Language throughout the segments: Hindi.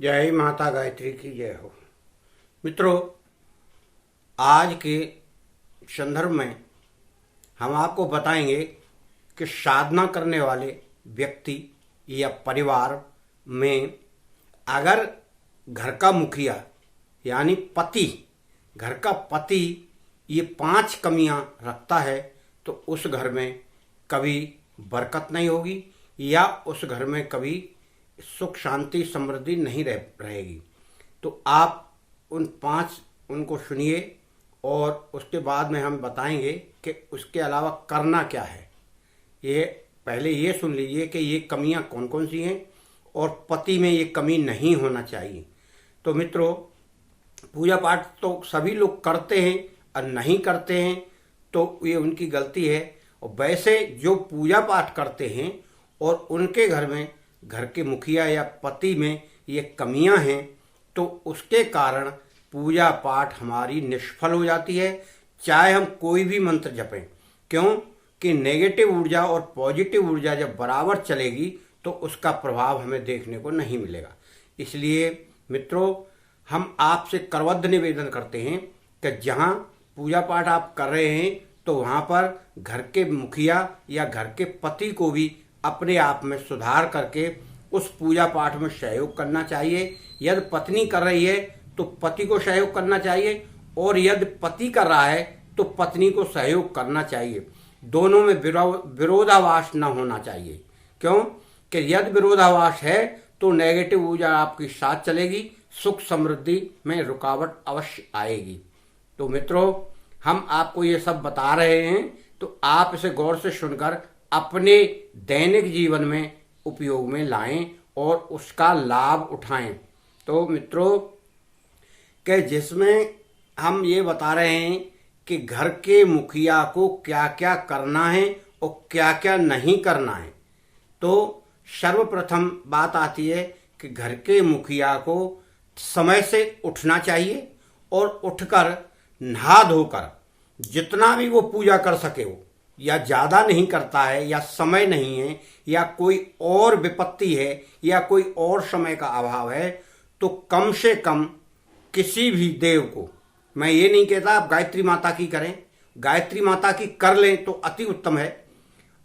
जय माता गायत्री की जय हो। मित्रों, आज के संदर्भ में हम आपको बताएंगे कि साधना करने वाले व्यक्ति या परिवार में अगर घर का मुखिया यानी पति, घर का पति ये 5 कमियां रखता है तो उस घर में कभी बरकत नहीं होगी या उस घर में कभी सुख शांति समृद्धि नहीं रहेगी। तो आप उन 5 उनको सुनिए और उसके बाद में हम बताएंगे कि उसके अलावा करना क्या है। ये पहले ये सुन लीजिए कि ये कमियां कौन कौन सी हैं और पति में ये कमी नहीं होना चाहिए। तो मित्रों, पूजा पाठ तो सभी लोग करते हैं और नहीं करते हैं तो ये उनकी गलती है। और वैसे जो पूजा पाठ करते हैं और उनके घर में घर के मुखिया या पति में ये कमियां हैं तो उसके कारण पूजा पाठ हमारी निष्फल हो जाती है, चाहे हम कोई भी मंत्र जपें। क्यों कि नेगेटिव ऊर्जा और पॉजिटिव ऊर्जा जब बराबर चलेगी तो उसका प्रभाव हमें देखने को नहीं मिलेगा। इसलिए मित्रों, हम आपसे करबद्ध निवेदन करते हैं कि जहां पूजा पाठ आप कर रहे हैं तो वहां पर घर के मुखिया या घर के पति को भी अपने आप में सुधार करके उस पूजा पाठ में सहयोग करना चाहिए। यदि पत्नी कर रही है तो पति को सहयोग करना चाहिए और यदि पति कर रहा है तो पत्नी को सहयोग करना चाहिए। दोनों में विरोधाभास न होना चाहिए। क्यों कि यदि विरोधाभास है तो नेगेटिव ऊर्जा आपकी साथ चलेगी, सुख समृद्धि में रुकावट अवश्य आएगी। तो मित्रों, हम आपको ये सब बता रहे हैं तो आप इसे गौर से सुनकर अपने दैनिक जीवन में उपयोग में लाएं और उसका लाभ उठाएं। तो मित्रों, कि जिसमें हम ये बता रहे हैं कि घर के मुखिया को क्या क्या करना है और क्या क्या नहीं करना है। तो सर्वप्रथम बात आती है कि घर के मुखिया को समय से उठना चाहिए और उठकर नहा धोकर जितना भी वो पूजा कर सके हो, या ज्यादा नहीं करता है या समय नहीं है या कोई और विपत्ति है या कोई और समय का अभाव है तो कम से कम किसी भी देव को, मैं ये नहीं कहता आप गायत्री माता की करें, गायत्री माता की कर लें तो अति उत्तम है।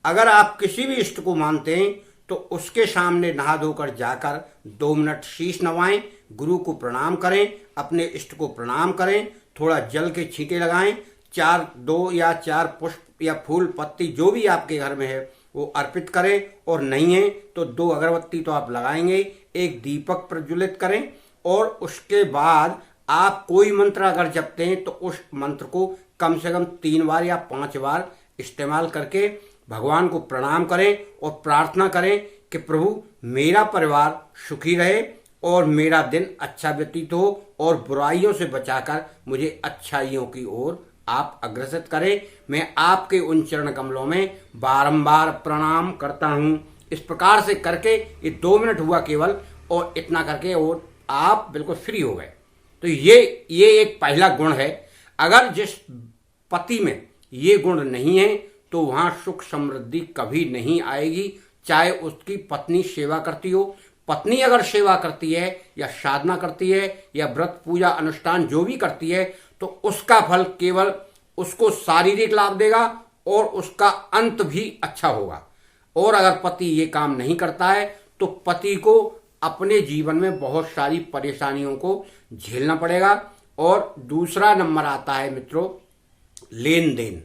अगर आप किसी भी इष्ट को मानते हैं तो उसके सामने नहा धोकर जाकर 2 मिनट शीश नवाएं, गुरु को प्रणाम करें, अपने इष्ट को प्रणाम करें, थोड़ा जल के छींटे लगाएं, 2 या 4 पुष्प या फूल पत्ती जो भी आपके घर में है वो अर्पित करें और नहीं है तो 2 अगरबत्ती तो आप लगाएंगे, एक दीपक प्रज्वलित करें और उसके बाद आप कोई मंत्र अगर जपते हैं तो उस मंत्र को कम से कम 3 बार या 5 बार इस्तेमाल करके भगवान को प्रणाम करें और प्रार्थना करें कि प्रभु मेरा परिवार सुखी रहे और मेरा दिन अच्छा व्यतीत हो और बुराइयों से बचाकर मुझे अच्छाइयों की ओर आप अग्रसर करें। मैं आपके उन चरण कमलों में बारंबार प्रणाम करता हूं। इस प्रकार से करके ये 2 मिनट हुआ केवल, और इतना करके और आप बिल्कुल फ्री हो गए। तो ये एक पहला गुण है। अगर जिस पति में ये गुण नहीं है तो वहां सुख समृद्धि कभी नहीं आएगी, चाहे उसकी पत्नी सेवा करती हो। पत्नी अगर सेवा करती है या साधना करती है या व्रत पूजा अनुष्ठान जो भी करती है तो उसका फल केवल उसको शारीरिक लाभ देगा और उसका अंत भी अच्छा होगा। और अगर पति ये काम नहीं करता है तो पति को अपने जीवन में बहुत सारी परेशानियों को झेलना पड़ेगा। और दूसरा नंबर आता है मित्रों, लेन देन।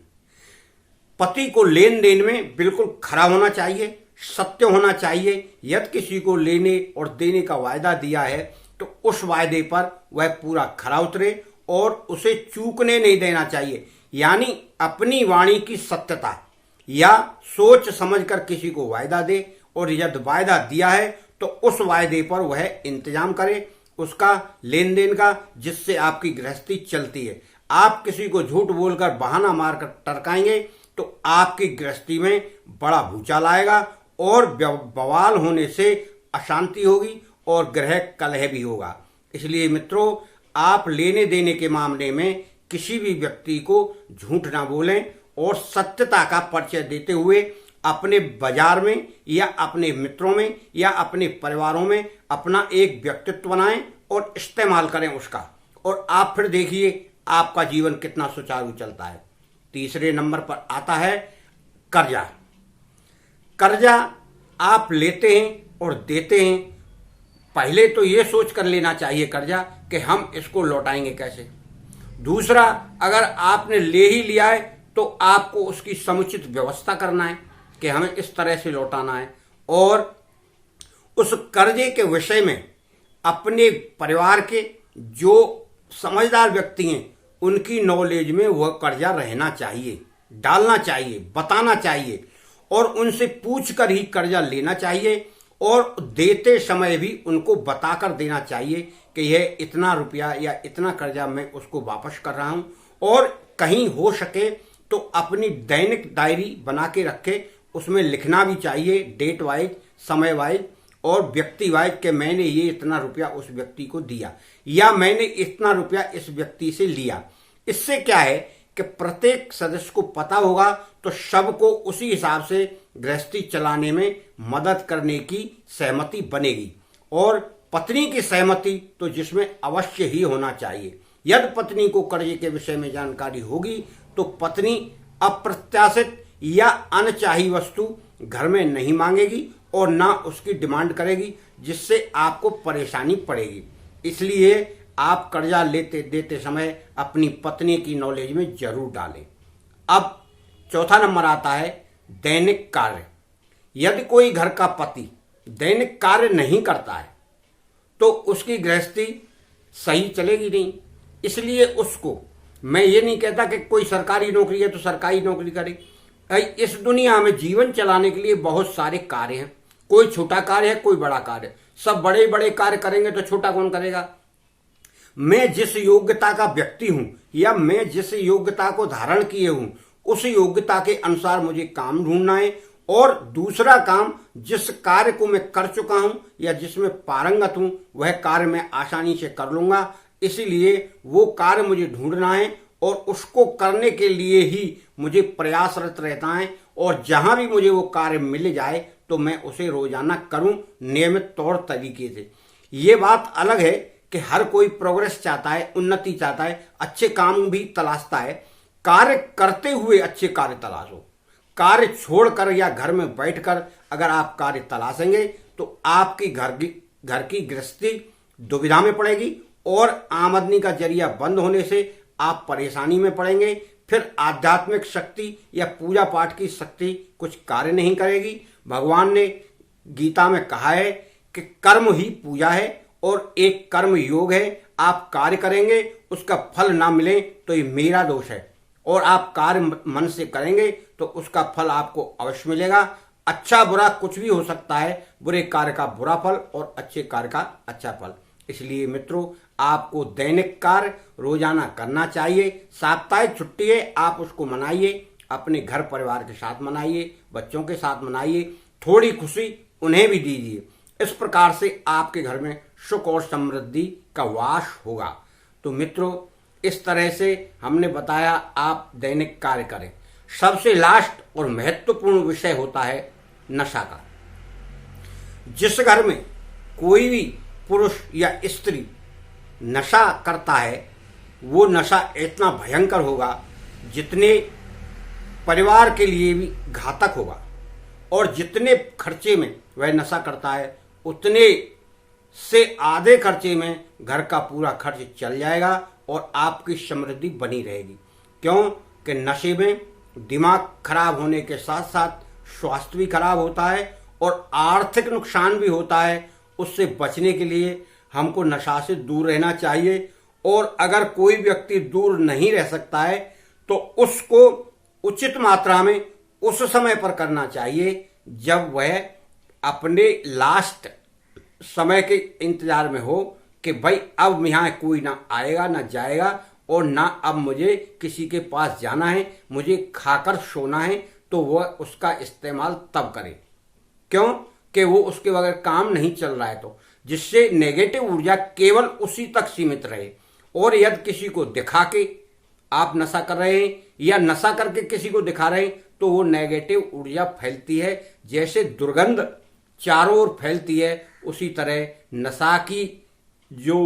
पति को लेन देन में बिल्कुल खरा होना चाहिए, सत्य होना चाहिए। यदि किसी को लेने और देने का वायदा दिया है तो उस वायदे पर वह पूरा खरा उतरे और उसे चूकने नहीं देना चाहिए। यानी अपनी वाणी की सत्यता या सोच समझकर किसी को वायदा दे और यदि वायदा दिया है तो उस वायदे पर वह इंतजाम करे उसका लेन देन का, जिससे आपकी गृहस्थी चलती है। आप किसी को झूठ बोलकर बहाना मारकर टरकाएंगे तो आपकी गृहस्थी में बड़ा भूचाल आएगा और बवाल होने से अशांति होगी और गृह कलह भी होगा। इसलिए मित्रों, आप लेने देने के मामले में किसी भी व्यक्ति को झूठ ना बोलें और सत्यता का परिचय देते हुए अपने बाजार में या अपने मित्रों में या अपने परिवारों में अपना एक व्यक्तित्व बनाएं और इस्तेमाल करें उसका, और आप फिर देखिए आपका जीवन कितना सुचारू चलता है। तीसरे नंबर पर आता है कर्जा। कर्जा आप लेते हैं और देते हैं, पहले तो ये सोच कर लेना चाहिए कर्जा कि हम इसको लौटाएंगे कैसे। दूसरा, अगर आपने ले ही लिया है तो आपको उसकी समुचित व्यवस्था करना है कि हमें इस तरह से लौटाना है, और उस कर्जे के विषय में अपने परिवार के जो समझदार व्यक्ति हैं उनकी नॉलेज में वह कर्जा रहना चाहिए, डालना चाहिए, बताना चाहिए, और उनसे पूछकर ही कर्जा लेना चाहिए, और देते समय भी उनको बताकर देना चाहिए कि यह इतना रुपया या इतना कर्जा मैं उसको वापस कर रहा हूं। और कहीं हो सके तो अपनी दैनिक डायरी बना के रखे, उसमें लिखना भी चाहिए डेट वाइज, समय वाइज और व्यक्ति वाइज कि मैंने ये इतना रुपया उस व्यक्ति को दिया या मैंने इतना रुपया इस व्यक्ति से लिया। इससे क्या है कि प्रत्येक सदस्य को पता होगा तो सबको उसी हिसाब से गृहस्थी चलाने में मदद करने की सहमति बनेगी। और पत्नी की सहमति तो जिसमें अवश्य ही होना चाहिए। यदि पत्नी को कर्जे के विषय में जानकारी होगी तो पत्नी अप्रत्याशित या अनचाही वस्तु घर में नहीं मांगेगी और ना उसकी डिमांड करेगी, जिससे आपको परेशानी पड़ेगी। इसलिए आप कर्जा लेते देते समय अपनी पत्नी की नॉलेज में जरूर डालें। अब चौथा नंबर आता है दैनिक कार्य। यदि कोई घर का पति दैनिक कार्य नहीं करता है तो उसकी गृहस्थी सही चलेगी नहीं। इसलिए उसको, मैं ये नहीं कहता कि कोई सरकारी नौकरी है तो सरकारी नौकरी करे। इस दुनिया में जीवन चलाने के लिए बहुत सारे कार्य हैं, कोई छोटा कार्य है कोई बड़ा कार्य। सब बड़े बड़े कार्य करेंगे तो छोटा कौन करेगा। मैं जिस योग्यता का व्यक्ति हूं या मैं जिस योग्यता को धारण किए हूं उस योग्यता के अनुसार मुझे काम ढूंढना है, और दूसरा काम जिस कार्य को मैं कर चुका हूं या जिसमें पारंगत हूं वह कार्य मैं आसानी से कर लूंगा। इसीलिए वो कार्य मुझे ढूंढना है और उसको करने के लिए ही मुझे प्रयासरत रहता है, और जहां भी मुझे वो कार्य मिल जाए तो मैं उसे रोजाना करूं नियमित तौर तरीके से। ये बात अलग है कि हर कोई प्रोग्रेस चाहता है, उन्नति चाहता है, अच्छे काम भी तलाशता है। कार्य करते हुए अच्छे कार्य तलाशो। कार्य छोड़कर या घर में बैठकर अगर आप कार्य तलाशेंगे तो आपकी घर की गृहस्थी दुविधा में पड़ेगी और आमदनी का जरिया बंद होने से आप परेशानी में पड़ेंगे। फिर आध्यात्मिक शक्ति या पूजा पाठ की शक्ति कुछ कार्य नहीं करेगी। भगवान ने गीता में कहा है कि कर्म ही पूजा है और एक कर्म योग है। आप कार्य करेंगे उसका फल ना मिले तो ये मेरा दोष है, और आप कार्य मन से करेंगे तो उसका फल आपको अवश्य मिलेगा। अच्छा बुरा कुछ भी हो सकता है, बुरे कार्य का बुरा फल और अच्छे कार्य का अच्छा फल। इसलिए मित्रों, आपको दैनिक कार्य रोजाना करना चाहिए। साप्ताहिक छुट्टी है, आप उसको मनाइए, अपने घर परिवार के साथ मनाइए, बच्चों के साथ मनाइए, थोड़ी खुशी उन्हें भी दीजिए। इस प्रकार से आपके घर में सुख और समृद्धि का वास होगा। तो मित्रों, इस तरह से हमने बताया आप दैनिक कार्य करें। सबसे लास्ट और महत्वपूर्ण विषय होता है नशा का। जिस घर में कोई भी पुरुष या स्त्री नशा करता है वो नशा इतना भयंकर होगा जितने परिवार के लिए भी घातक होगा, और जितने खर्चे में वह नशा करता है उतने से आधे खर्चे में घर का पूरा खर्च चल जाएगा और आपकी समृद्धि बनी रहेगी। क्यों कि नशे में दिमाग खराब होने के साथ साथ स्वास्थ्य भी खराब होता है और आर्थिक नुकसान भी होता है। उससे बचने के लिए हमको नशा से दूर रहना चाहिए, और अगर कोई व्यक्ति दूर नहीं रह सकता है तो उसको उचित मात्रा में उस समय पर करना चाहिए जब वह अपने लास्ट समय के इंतजार में हो कि भाई अब यहाँ कोई ना आएगा ना जाएगा, और ना अब मुझे किसी के पास जाना है, मुझे खाकर सोना है, तो वह उसका इस्तेमाल तब करे। क्यों कि वो उसके बगैर काम नहीं चल रहा है, तो जिससे नेगेटिव ऊर्जा केवल उसी तक सीमित रहे। और यदि किसी को दिखा के आप नशा कर रहे हैं या नशा करके किसी को दिखा रहे हैं तो वो नेगेटिव ऊर्जा फैलती है। जैसे दुर्गंध चारों ओर फैलती है उसी तरह नशा की जो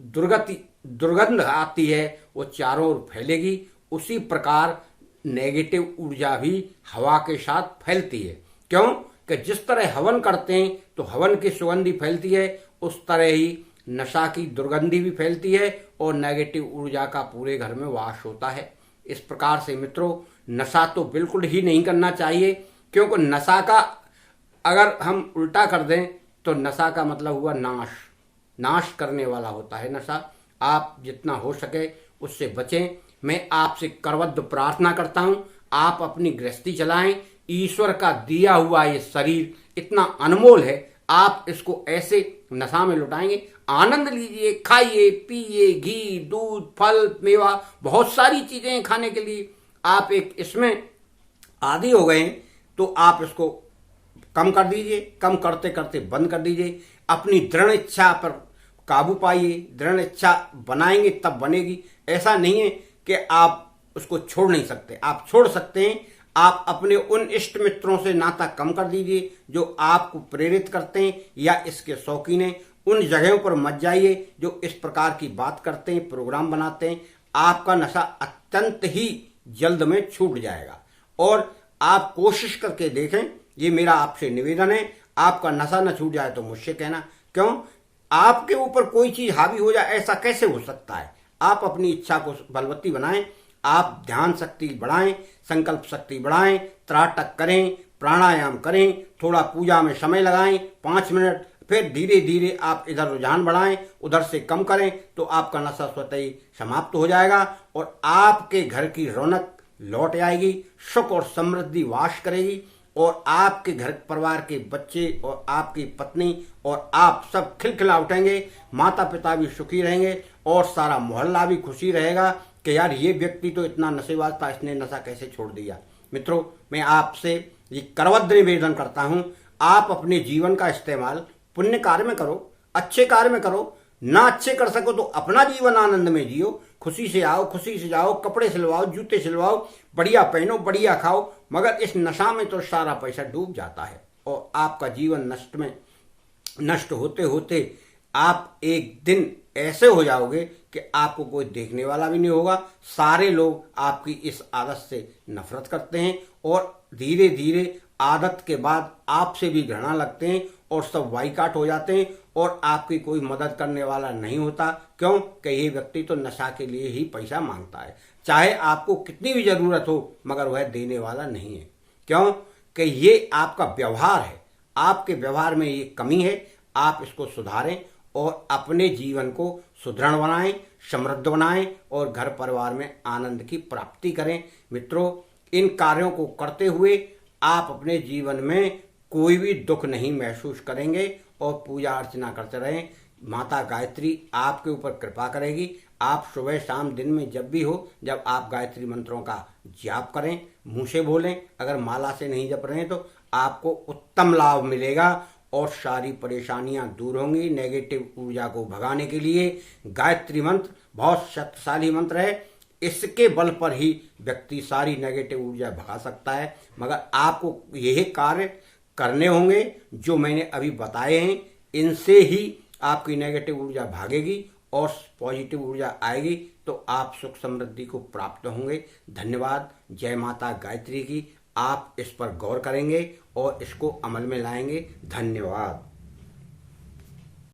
दुर्गंध आती है वो चारों ओर फैलेगी। उसी प्रकार नेगेटिव ऊर्जा भी हवा के साथ फैलती है। क्यों कि जिस तरह हवन करते हैं तो हवन की सुगंधी फैलती है, उस तरह ही नशा की दुर्गंधी भी फैलती है और नेगेटिव ऊर्जा का पूरे घर में वास होता है। इस प्रकार से मित्रों नशा तो बिल्कुल ही नहीं करना चाहिए, क्योंकि नशा का अगर हम उल्टा कर दें तो नशा का मतलब हुआ नाश करने वाला होता है नशा। आप जितना हो सके उससे बचें। मैं आपसे करबद्ध प्रार्थना करता हूं, आप अपनी गृहस्थी चलाएं। ईश्वर का दिया हुआ ये शरीर इतना अनमोल है, आप इसको ऐसे नशा में लुटाएंगे। आनंद लीजिए, खाइए पिए, घी दूध फल मेवा बहुत सारी चीजें खाने के लिए। आप एक इसमें आदी हो गए तो आप इसको कम कर दीजिए, कम करते करते बंद कर दीजिए। अपनी दृढ़ इच्छा पर काबू पाइए। दृढ़ इच्छा बनाएंगे तब बनेगी। ऐसा नहीं है कि आप उसको छोड़ नहीं सकते, आप छोड़ सकते हैं। आप अपने उन इष्ट मित्रों से नाता कम कर दीजिए जो आपको प्रेरित करते हैं या इसके शौकीन हैं। उन जगहों पर मत जाइए जो इस प्रकार की बात करते हैं, प्रोग्राम बनाते हैं। आपका नशा अत्यंत ही जल्द में छूट जाएगा। और आप कोशिश करके देखें, ये मेरा आपसे निवेदन है। आपका नशा न छूट जाए तो मुझसे कहना। क्यों? आपके ऊपर कोई चीज हावी हो जाए ऐसा कैसे हो सकता है? आप अपनी इच्छा को बलवत्ती बनाएं, आप ध्यान शक्ति बढ़ाएं, संकल्प शक्ति बढ़ाएं, त्राटक करें, प्राणायाम करें, थोड़ा पूजा में समय लगाएं 5 मिनट, फिर धीरे धीरे आप इधर रुझान बढ़ाएं, उधर से कम करें तो आपका नशा स्वतः ही समाप्त हो जाएगा और आपके घर की रौनक लौट आएगी, सुख और समृद्धि वास करेगी और आपके घर परिवार के बच्चे और आपकी पत्नी और आप सब खिलखिला उठेंगे। माता पिता भी सुखी रहेंगे और सारा मोहल्ला भी खुशी रहेगा कि यार ये व्यक्ति तो इतना नशेबाज था, इसने नशा कैसे छोड़ दिया। मित्रों, मैं आपसे ये करबद्ध निवेदन करता हूं, आप अपने जीवन का इस्तेमाल पुण्य कार्य में करो, अच्छे कार्य में करो। ना अच्छे कर सको तो अपना जीवन आनंद में जियो, खुशी से आओ, खुशी से जाओ, कपड़े सिलवाओ, जूते सिलवाओ, बढ़िया पहनो, बढ़िया खाओ। मगर इस नशा में तो सारा पैसा डूब जाता है और आपका जीवन नष्ट होते होते आप एक दिन ऐसे हो जाओगे कि आपको कोई देखने वाला भी नहीं होगा। सारे लोग आपकी इस आदत से नफरत करते हैं और धीरे धीरे आदत के बाद आपसे भी घृणा लगते हैं और सब बाइकाट हो जाते हैं और आपकी कोई मदद करने वाला नहीं होता। क्यों कि ये व्यक्ति तो नशा के लिए ही पैसा मांगता है, चाहे आपको कितनी भी जरूरत हो मगर वह देने वाला नहीं है। क्यों कि ये आपका व्यवहार है, आपके व्यवहार में ये कमी है। आप इसको सुधारें और अपने जीवन को सुदृढ़ बनाएं, समृद्ध बनाएं और घर परिवार में आनंद की प्राप्ति करें। मित्रों, इन कार्यों को करते हुए आप अपने जीवन में कोई भी दुख नहीं महसूस करेंगे और पूजा अर्चना करते रहें। माता गायत्री आपके ऊपर कृपा करेगी। आप सुबह शाम दिन में जब भी हो, जब आप गायत्री मंत्रों का जाप करें, मुंह से बोलें। अगर माला से नहीं जप रहे हैं तो आपको उत्तम लाभ मिलेगा और सारी परेशानियां दूर होंगी। नेगेटिव ऊर्जा को भगाने के लिए गायत्री मंत्र बहुत शक्तिशाली मंत्र है। इसके बल पर ही व्यक्ति सारी नेगेटिव ऊर्जा भगा सकता है। मगर आपको यही कार्य करने होंगे जो मैंने अभी बताए हैं। इनसे ही आपकी नेगेटिव ऊर्जा भागेगी और पॉजिटिव ऊर्जा आएगी तो आप सुख समृद्धि को प्राप्त होंगे। धन्यवाद। जय माता गायत्री की। आप इस पर गौर करेंगे और इसको अमल में लाएंगे। धन्यवाद।